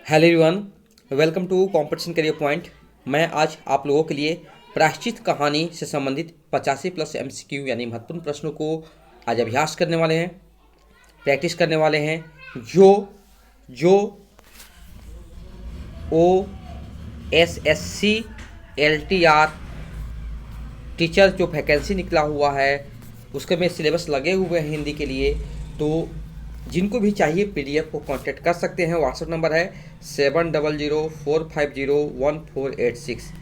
Hello everyone, welcome to competition career point. मैं आज आप लोगों के लिए प्रायश्चित कहानी से संबंधित 85+ एमसीक्यू यानी महत्वपूर्ण प्रश्नों को आज अभ्यास करने वाले हैं, प्रैक्टिस करने वाले हैं। जो जो O S S C L T R teacher जो वैकेंसी निकला हुआ है उसके में सिलेबस लगे हुए हैं हिंदी के लिए। तो जिनको भी चाहिए पीडीएफ को कांटेक्ट कर सकते हैं। व्हाट्सएप नंबर है 7004501486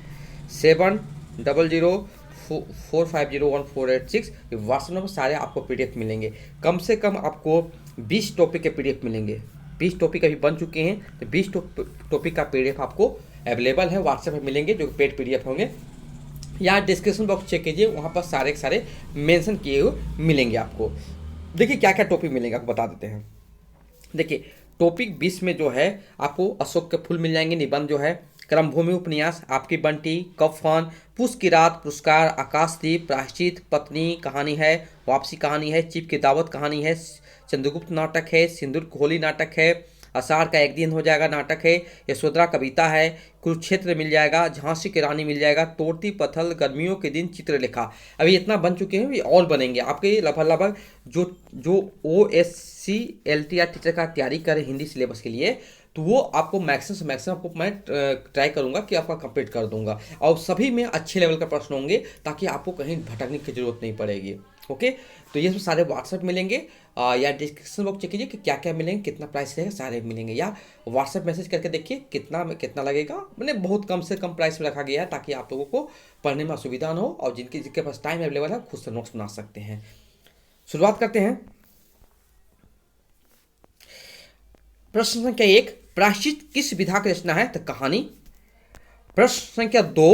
7004501486। व्हाट्सएप नंबर सारे आपको पीडीएफ मिलेंगे। कम से कम आपको 20 टॉपिक के पीडीएफ मिलेंगे। 20 टॉपिक अभी बन चुके हैं, तो 20 टॉपिक का पीडीएफ आपको अवेलेबल है, व्हाट्सएप में मिलेंगे, जो पेड पीडीएफ होंगे। यहाँ डिस्क्रिप्शन बॉक्स चेक कीजिए, वहाँ पर सारे के सारे मेंशन किए हुए मिलेंगे आपको। देखिए क्या क्या टॉपिक मिलेगा आपको बता देते हैं। देखिए टॉपिक 20 में जो है आपको अशोक के फूल मिल जाएंगे, निबंध जो है, क्रमभूमि उपन्यास, आपकी बंटी, कफन, पुष्प की रात, पुरस्कार, आकाशदीप, प्रायश्चित, पत्नी कहानी है, वापसी कहानी है, चिप की दावत कहानी है, चंद्रगुप्त नाटक है, सिंदूर कोहली नाटक है, आषाढ़ का एक दिन हो जाएगा नाटक है, यशोधरा कविता है, कुरुक्षेत्र मिल जाएगा, झांसी की रानी मिल जाएगा, तोड़ती पथल, गर्मियों के दिन, चित्रलेखा। अभी इतना बन चुके हैं, ये और बनेंगे आपके लगभग लगभग। जो जो OSC LTR टीचर का तैयारी करें हिंदी सिलेबस के लिए, तो वो आपको मैक्सिमम से मैक्सिमम आपको मैं ट्राई करूंगा कि आपका कंप्लीट कर दूंगा, और सभी में अच्छे लेवल का प्रश्न होंगे ताकि आपको कहीं भटकने की जरूरत नहीं पड़ेगी। ओके, तो ये सब सारे व्हाट्सएप मिलेंगे, या डिस्क्रिप्शन बॉक्स चेक कीजिए कि क्या क्या मिलेंगे, कितना प्राइस रहेगा, सारे मिलेंगे, या व्हाट्सएप मैसेज करके देखिए कितना कितना लगेगा। मैंने बहुत कम से कम प्राइस में रखा गया है ताकि आप लोगों को पढ़ने में असुविधा ना हो, और जिनके पास टाइम अवेलेबल है खुद से नोट्स बना सकते हैं। शुरुआत करते हैं। प्रश्न संख्या 1, प्रायश्चित किस विधा की रचना है? तो कहानी। प्रश्न संख्या 2,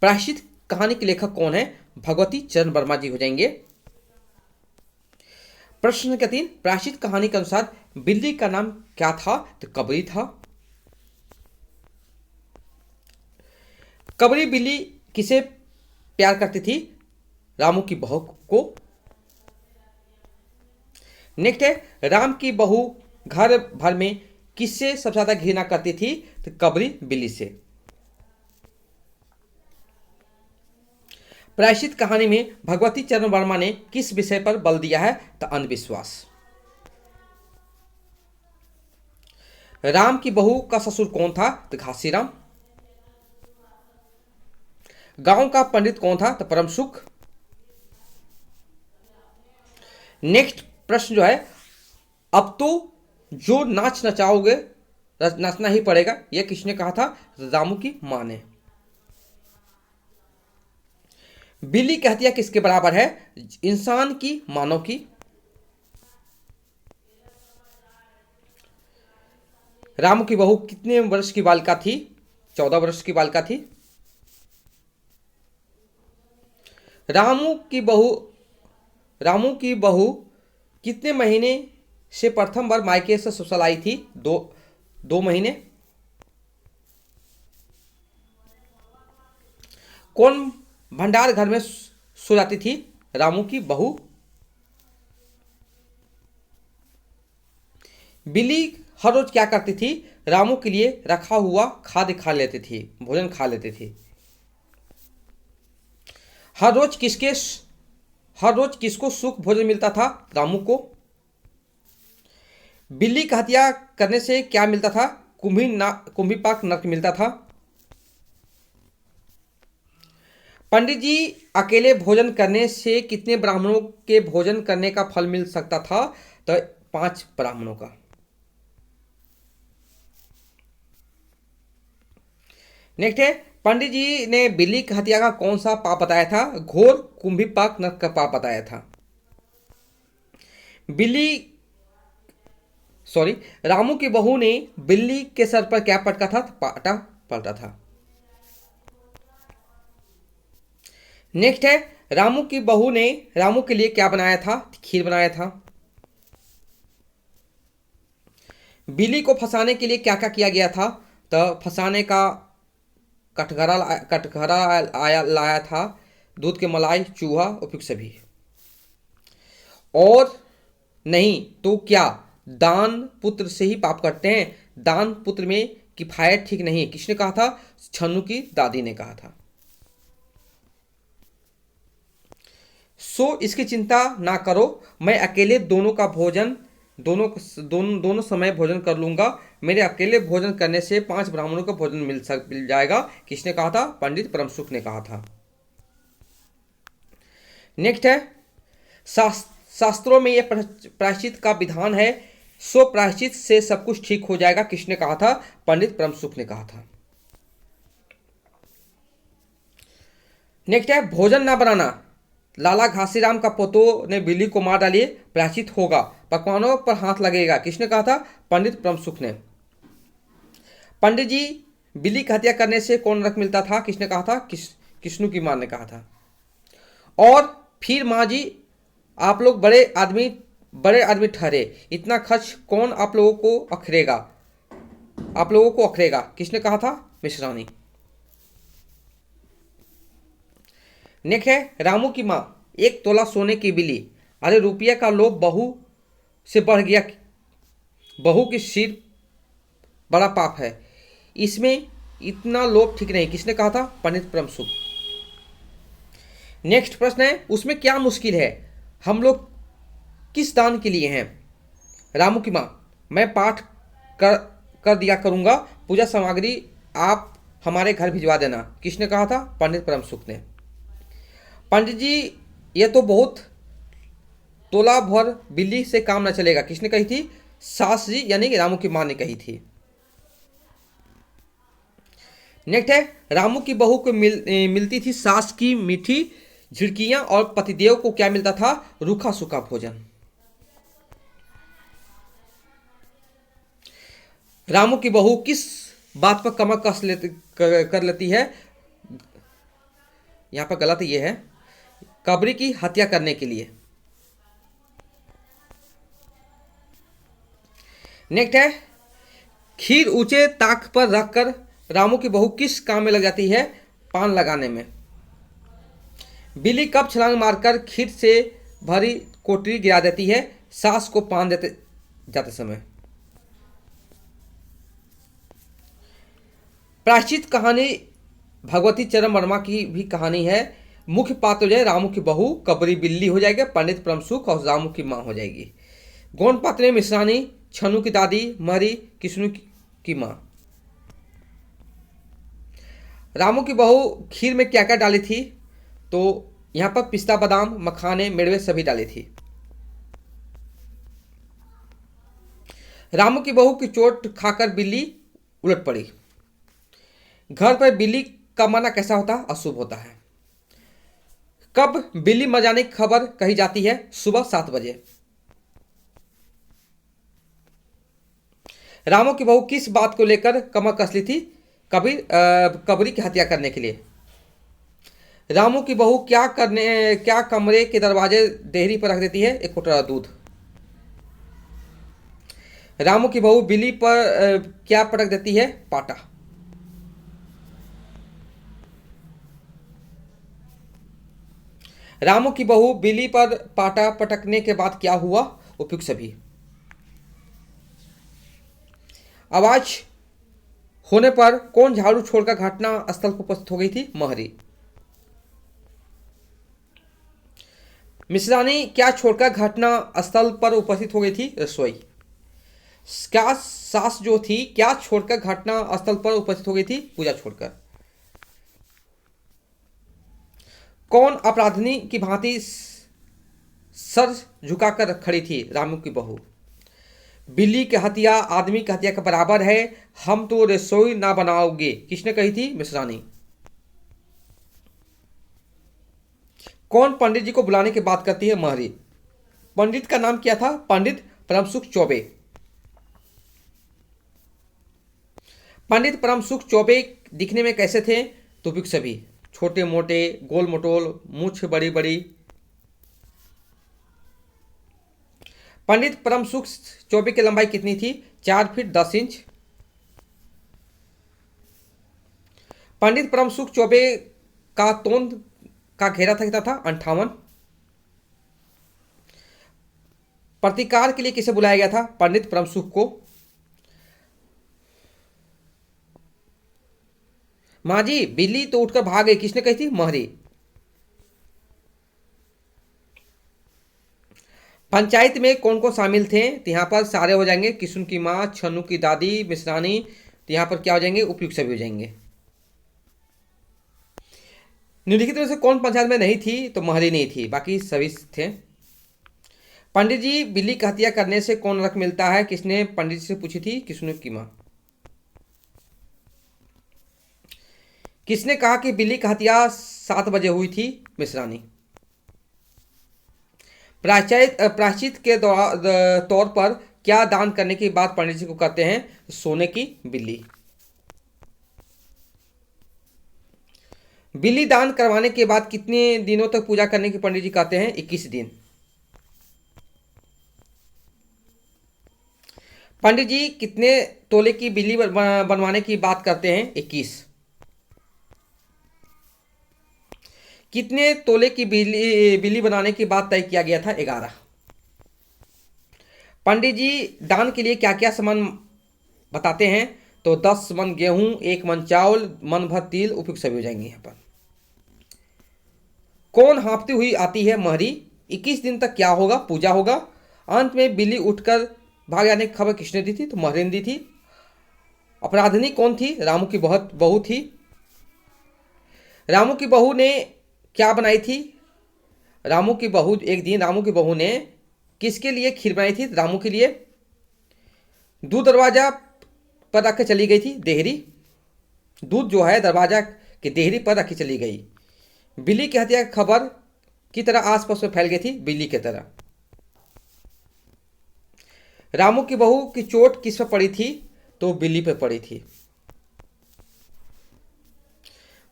प्रायश्चित कहानी के लेखक कौन है? भगवती चरण वर्मा जी हो जाएंगे। प्रश्न संख्या 3, प्रायश्चित कहानी के अनुसार बिल्ली का नाम क्या था? तो कबरी था। कबरी बिल्ली किसे प्यार करती थी? रामू की बहू को। नेक्स्ट है, राम की बहू घर भर में किससे सबसे ज्यादा घृणा करती थी? तो कबरी बिल्ली से। प्रायश्चित कहानी में भगवती चरण वर्मा ने किस विषय पर बल दिया है? तो अंधविश्वास। राम की बहू का ससुर कौन था? तो घासीराम। गांव का पंडित कौन था? तो परम सुख। नेक्स्ट प्रश्न जो है, अब तो जो नाच नचाओगे नाचना ही पड़ेगा, यह किसने कहा था? रामू की मां ने। बिल्ली कहती है किसके बराबर है? इंसान की, मानव की। रामू की बहू कितने वर्ष की बालिका थी? 14 वर्ष की बालिका थी। रामू की बहू कितने महीने से प्रथम बार मायके से ससुराल आई थी? 2 महीने। कौन भंडार घर में सो जाती थी? रामू की बहू। बिल्ली हर रोज क्या करती थी? रामू के लिए रखा हुआ खाद्य खा लेती थी, भोजन खा लेती थी। हर रोज किसको सुख भोजन मिलता था? रामू को। बिल्ली की हत्या करने से क्या मिलता था? कुंभी पाक नरक मिलता था। पंडित जी अकेले भोजन करने से कितने ब्राह्मणों के भोजन करने का फल मिल सकता था? तो 5 ब्राह्मणों का। नेक्स्ट है, पंडित जी ने बिल्ली की हत्या का कौन सा पाप बताया था? घोर कुंभी पाक नरक का पाप बताया था। बिल्ली सॉरी रामू की बहू ने बिल्ली के सर पर क्या पटका था? पाटा पलटा था। नेक्स्ट है, रामू की बहू ने रामू के लिए क्या बनाया था? खीर बनाया था। बिल्ली को फंसाने के लिए क्या क्या किया गया था? तो फंसाने का कटघरा लाया था, दूध के मलाई, चूहा, उपयुक्त सभी। और नहीं तो क्या दान पुत्र से ही पाप करते हैं? दान पुत्र में किफायत ठीक नहीं है, किसने कहा था? छन्नू की दादी ने कहा था। इसकी चिंता ना करो, मैं अकेले दोनों का भोजन दोनों समय भोजन कर लूंगा। मेरे अकेले भोजन करने से 5 ब्राह्मणों को भोजन मिल जाएगा। किसने कहा था? पंडित परमसुख ने कहा था। नेक्स्ट है, शास्त्रों में यह प्रायश्चित का विधान है, प्रायश्चित से सब कुछ ठीक हो जाएगा। किसने कहा था? पंडित परमसुख ने कहा था। नेक्स्ट है, भोजन ना बनाना, लाला घासीराम का पोतों ने बिल्ली को मार डालिए, प्रायश्चित होगा, पकवानों पर हाथ लगेगा। किसने कहा था? पंडित परमसुख ने। पंडित जी, बिल्ली की हत्या करने से कौन नरक मिलता था? किसने कहा था? किस्नू की मां ने कहा था। और फिर माँ जी, आप लोग बड़े आदमी ठहरे, इतना खर्च कौन आप लोगों को अखरेगा? किसने कहा था? मिश्रानी। नेक्स्ट है, रामू की माँ, 1 तोला सोने की बिल्ली, अरे रुपया का लोभ बहू से बढ़ गया, बहू की सिर बड़ा पाप है, इसमें इतना लोभ ठीक नहीं। किसने कहा था? पंडित परमसुख। नेक्स्ट प्रश्न है, उसमें क्या मुश्किल है, हम लोग किस दान के लिए हैं? रामू की माँ, मैं पाठ कर दिया करूंगा, पूजा सामग्री आप हमारे घर भिजवा देना। किसने कहा था? पंडित परमसुख ने। पंडित जी, यह तो बहुत तोला भर बिल्ली से काम न चलेगा। किसने कही थी? सास जी यानी कि रामू की माँ ने कही थी। नेक्स्ट है, रामू की बहू को मिलती थी सास की मीठी झिड़कियां और पतिदेव को क्या मिलता था? रूखा सूखा भोजन। रामू की बहू किस बात पर कमर कस कर लेती है? यहां पर गलत ये है, कबरी की हत्या करने के लिए। नेक्स्ट है, खीर ऊंचे ताक पर रखकर रामू की बहू किस काम में लग जाती है? पान लगाने में। बिल्ली कब छलांग मारकर खीर से भरी कोटरी गिरा देती है? सास को पान देते जाते समय। प्रायश्चित कहानी भगवती चरण वर्मा की भी कहानी है। मुख्य पात्र जो है रामू की बहू कबरी बिल्ली हो जाएगी, पंडित परमसुख और रामू की मां हो जाएगी। गौण पात्र में मिश्रानी, छन्नू की दादी, मरी, किस्नू की मां। रामू की बहू खीर में क्या क्या डाली थी? तो यहां पर पिस्ता, बादाम, मखाने, मेड़वे सभी डाली थी। रामू की बहू की चोट खाकर बिल्ली उलट पड़ी। घर पर बिल्ली का मरना कैसा होता है? अशुभ होता है। कब बिल्ली मर जाने की खबर कही जाती है? सुबह 7 बजे। रामू की बहू किस बात को लेकर कमर कस ली थी? कबरी की हत्या करने के लिए। रामू की बहू क्या कमरे के दरवाजे देहरी पर रख देती है? 1 कोटरा दूध। रामू की बहू बिल्ली पर क्या पटक देती है? पाटा। रामू की बहू बिल्ली पर पाटा पटकने के बाद क्या हुआ? उपयुक्त सभी। आवाज होने पर कौन झाड़ू छोड़कर घटना स्थल पर उपस्थित हो गई थी? महरी। मिश्रानी क्या छोड़कर घटना स्थल पर उपस्थित हो गई थी? रसोई। क्या सास जो थी क्या छोड़कर घटना स्थल पर उपस्थित हो गई थी? पूजा छोड़कर। कौन अपराधिनी की भांति सर झुकाकर खड़ी थी? रामू की बहू। बिल्ली की हत्या आदमी की हत्या के बराबर है, हम तो रसोई ना बनाओगे। किसने कही थी? मिश्रानी। कौन पंडित जी को बुलाने की बात करती है? महरी। पंडित का नाम क्या था? पंडित परमसुख चौबे। पंडित परमसुख चौबे दिखने में कैसे थे? तो सभी छोटे मोटे, गोल मटोल, मूछ बड़ी बड़ी। पंडित परमसुख चौबे की लंबाई कितनी थी? 4 फीट 10 इंच। पंडित परमसुख चौबे का तोंद का घेरा था कितना था? 58। प्रतिकार के लिए किसे बुलाया गया था? पंडित परमसुख को। माँ जी बिल्ली तो उठकर भाग गई, किसने कही थी? महरी। पंचायत में कौन कौन शामिल थे? तो यहाँ पर सारे हो जाएंगे, किशुन की माँ, छन्नू की दादी, मिश्रानी। तो यहाँ पर क्या हो जाएंगे? उपयुक्त सभी हो जाएंगे। निम्नलिखित में से कौन पंचायत में नहीं थी? तो महरी नहीं थी, बाकी सभी थे। पंडित जी बिल्ली की हत्या करने से कौन नरक मिलता है? किसने पंडित जी से पूछी थी? किशुन की माँ। किसने कहा कि बिल्ली की हत्या 7 बजे हुई थी? मिश्रानी। प्रायश्चित के तौर पर क्या दान करने की बात पंडित जी को करते हैं? सोने की बिल्ली। बिल्ली दान करवाने के बाद कितने दिनों तक पूजा करने की पंडित जी कहते हैं? 21 दिन। पंडित जी कितने तोले की बिल्ली बनवाने की बात करते हैं? 21। कितने तोले की बिल्ली बनाने की बात तय किया गया था? 11। पंडित जी दान के लिए क्या क्या सामान बताते हैं? तो 10 मन गेहूं, 1 मन चावल, मन भर तिल, उपयुक्त सभी हो जाएंगे। यहाँ पर कौन हाँफती हुई आती है? महरी। 21 दिन तक क्या होगा? पूजा होगा। अंत में बिल्ली उठकर भाग जाने की खबर किसने दी थी? तो महरी ने दी थी। अपराधिनी कौन थी? रामू की बहुत बहू थी। रामू की बहू ने क्या बनाई थी? रामू की बहू एक दिन रामू की बहू ने किसके लिए खीर बनाई थी? रामू के लिए। दूध दरवाजा पर रख के चली गई थी? देहरी। दूध जो है दरवाजा की देहरी पर रखी चली गई। बिल्ली की हत्या की खबर की तरह आसपास में फैल गई थी? बिल्ली की तरह। रामू की बहू की चोट किस पर पड़ी थी? तो बिल्ली पर पड़ी थी।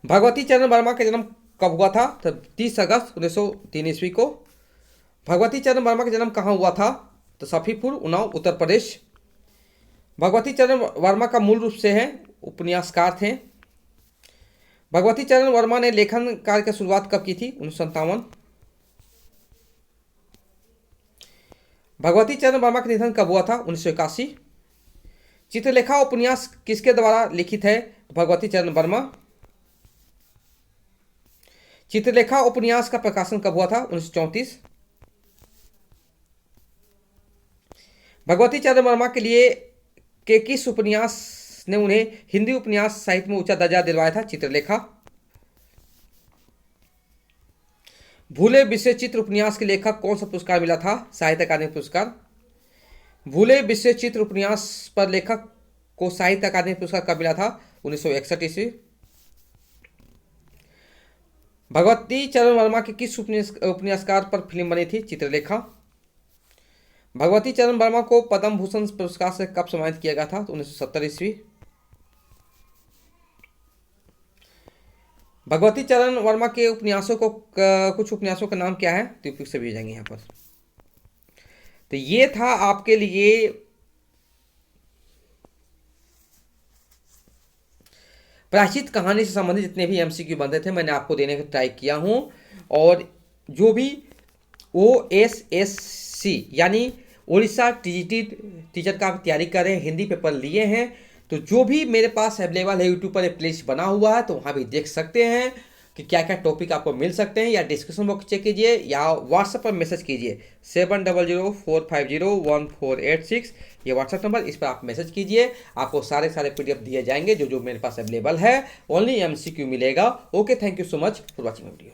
भगवती चरण वर्मा का जन्म कब हुआ था? तो 30 अगस्त 1903 ईस्वी को। भगवती चरण वर्मा का जन्म कहाँ हुआ था? तो सफीपुर, उन्नाव, उत्तर प्रदेश। भगवती चरण वर्मा का मूल रूप से है उपन्यासकार थे। भगवती चरण वर्मा ने लेखन कार्य की शुरुआत कब की थी? 1957। भगवती चरण वर्मा का निधन कब हुआ था? 1981। चित्रलेखा उपन्यास किसके द्वारा लिखित है? भगवती चरण वर्मा। चित्रलेखा उपन्यास का प्रकाशन कब हुआ था? 1934। भगवती चरण वर्मा के लिए के किस उपन्यास ने उन्हें हिंदी उपन्यास साहित्य में ऊंचा दर्जा दिलवाया था? चित्रलेखा। भूले विश्व चित्र उपन्यास के लेखक कौन सा पुरस्कार मिला था? साहित्य अकादमी पुरस्कार। भूले विश्व चित्र उपन्यास पर लेखक को साहित्य अकादमी पुरस्कार कब मिला था? 1961 ईस्वी। भगवती चरण वर्मा के किस उपन्यासकार पर फिल्म बनी थी? चित्रलेखा। भगवती चरण वर्मा को पद्म भूषण पुरस्कार से कब सम्मानित किया गया था? तो 1970 ईस्वी। भगवती चरण वर्मा के उपन्यासों को कुछ उपन्यासों का नाम क्या है? तो उपयुक्त से भी हो जाएंगे यहाँ पर। तो ये था आपके लिए प्रायश्चित कहानी से संबंधित जितने भी एमसीक्यू बनते थे मैंने आपको देने का ट्राई किया हूँ। और जो भी OSSC यानी उड़ीसा टीजीटी टीचर का तैयारी कर रहे हैं, हिंदी पेपर लिए हैं, तो जो भी मेरे पास अवेलेबल है यूट्यूब पर एक प्लेलिस्ट बना हुआ है, तो वहाँ भी देख सकते हैं कि क्या क्या टॉपिक आपको मिल सकते हैं। या डिस्क्रिप्शन बॉक्स चेक कीजिए या व्हाट्सएप पर मैसेज कीजिए 7004501486, ये व्हाट्सएप नंबर, इस पर आप मैसेज कीजिए। आपको सारे PDF दिए जाएंगे जो जो मेरे पास अवेलेबल है। ओनली MCQ मिलेगा। Okay, thank you so much for watching video.